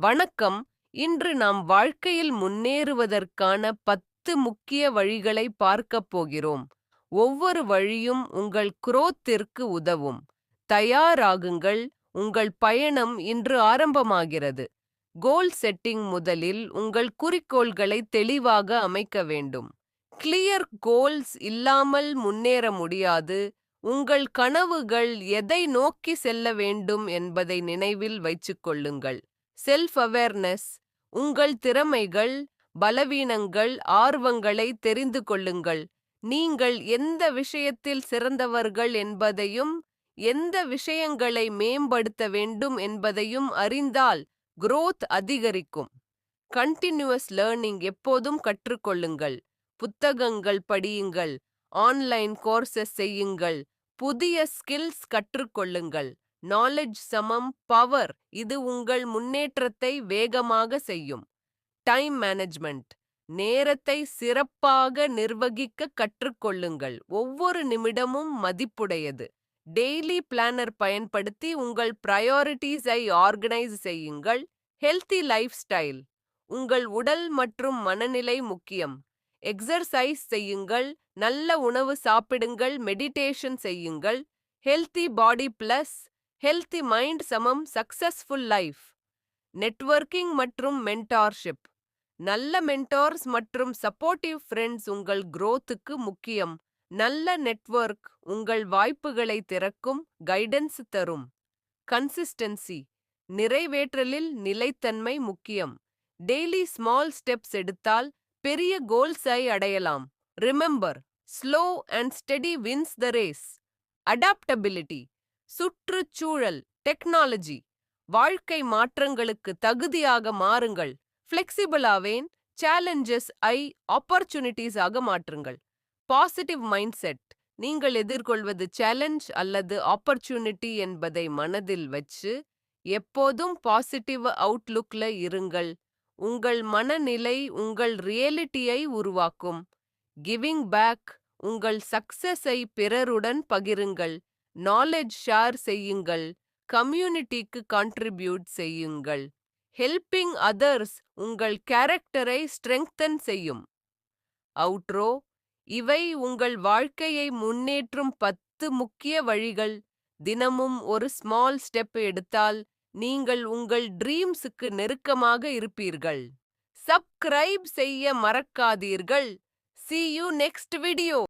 வணக்கம். இன்று நாம் வாழ்க்கையில் முன்னேறுவதற்கான 10 முக்கிய வழிகளை பார்க்கப் போகிறோம். ஒவ்வொரு வழியும் உங்கள் குரோத்திற்கு உதவும். தயாராகுங்கள், உங்கள் பயணம் இன்று ஆரம்பமாகிறது. கோல் செட்டிங். முதலில் உங்கள் குறிக்கோள்களை தெளிவாக அமைக்க வேண்டும். கிளியர் கோல்ஸ் இல்லாமல் முன்னேற முடியாது. உங்கள் கனவுகள் எதை நோக்கி செல்ல வேண்டும் என்பதை நினைவில் வைத்துக்கொள்ளுங்கள். Self awareness. உங்கள் திறமைகள், பலவீனங்கள், ஆர்வங்களை தெரிந்து கொள்ளுங்கள். நீங்கள் எந்த விஷயத்தில் சிறந்தவர்கள் என்பதையும் எந்த விஷயங்களை மேம்படுத்த வேண்டும் என்பதையும் அறிந்தால் growth அதிகரிக்கும். Continuous learning. எப்போதும் கற்றுக்கொள்ளுங்கள். புத்தகங்கள் படியுங்கள், ஆன்லைன் கோர்சஸ் செய்யுங்கள், புதிய ஸ்கில்ஸ் கற்றுக்கொள்ளுங்கள். நாலேஜ் சமம் பவர். இது உங்கள் முன்னேற்றத்தை வேகமாக செய்யும். Time management. நேரத்தை சிறப்பாக நிர்வகிக்க கற்றுக்கொள்ளுங்கள். ஒவ்வொரு நிமிடமும் மதிப்புடையது. டெய்லி பிளானர் பயன்படுத்தி உங்கள் பிரையாரிட்டிஸை ஆர்கனைஸ் செய்யுங்கள். Healthy life style. உங்கள் உடல் மற்றும் மனநிலை முக்கியம். எக்ஸர்சைஸ் செய்யுங்கள், நல்ல உணவு சாப்பிடுங்கள், மெடிடேஷன் செய்யுங்கள். ஹெல்தி பாடி பிளஸ் ஹெல்தி மைண்ட் சமம் சக்சஸ்ஃபுல் லைஃப். நெட்வொர்க்கிங் மற்றும் மென்டார்ஷிப். நல்ல மென்டார்ஸ் மற்றும் சப்போர்ட்டிவ் ஃப்ரெண்ட்ஸ் உங்கள் growthக்கு முக்கியம். நல்ல நெட்வொர்க் உங்கள் வாய்ப்புகளை திறக்கும், கைடன்ஸ் தரும். கன்சிஸ்டன்சி. நிறைவேற்றலில் நிலைத்தன்மை முக்கியம். டெய்லி ஸ்மால் ஸ்டெப்ஸ் எடுத்தால் பெரிய கோல்ஸை அடையலாம். Remember, slow and steady wins the race. Adaptability. சுற்றுச்சூழல், டெக்னாலஜி, வாழ்க்கை மாற்றங்களுக்கு தகுதியாக மாறுங்கள். ஃப்ளெக்சிபிள் ஆவேன். சேலஞ்சஸ் ஐ ஆப்பர்ச்சுனிட்டிஸ் ஆக மாற்றுங்கள். Positive mind set. நீங்கள் எதிர்கொள்வது சேலஞ்ச் அல்லது ஆப்பர்ச்சுனிட்டி என்பதை மனதில் வச்சு எப்போதும் பாசிட்டிவ் அவுட்லுக்ல இருங்கள். உங்கள் மனநிலை உங்கள் ரியாலிட்டியை உருவாக்கும். Giving back. உங்கள் சக்சஸை பிறருடன் பகிருங்கள். நாலேஜ் ஷேர் செய்யுங்கள். கம்யூனிட்டிக்கு கான்ட்ரிபியூட் செய்யுங்கள். ஹெல்பிங் அதர்ஸ் உங்கள் கேரக்டரை ஸ்ட்ரெங்தன் செய்யும். அவுட்ரோ. இவை உங்கள் வாழ்க்கையை முன்னேற்றும் 10 முக்கிய வழிகள். தினமும் ஒரு ஸ்மால் ஸ்டெப் எடுத்தால் நீங்கள் உங்கள் ட்ரீம்ஸுக்கு நெருக்கமாக இருப்பீர்கள். சப்ஸ்கிரைப் செய்ய மறக்காதீர்கள். See you next video.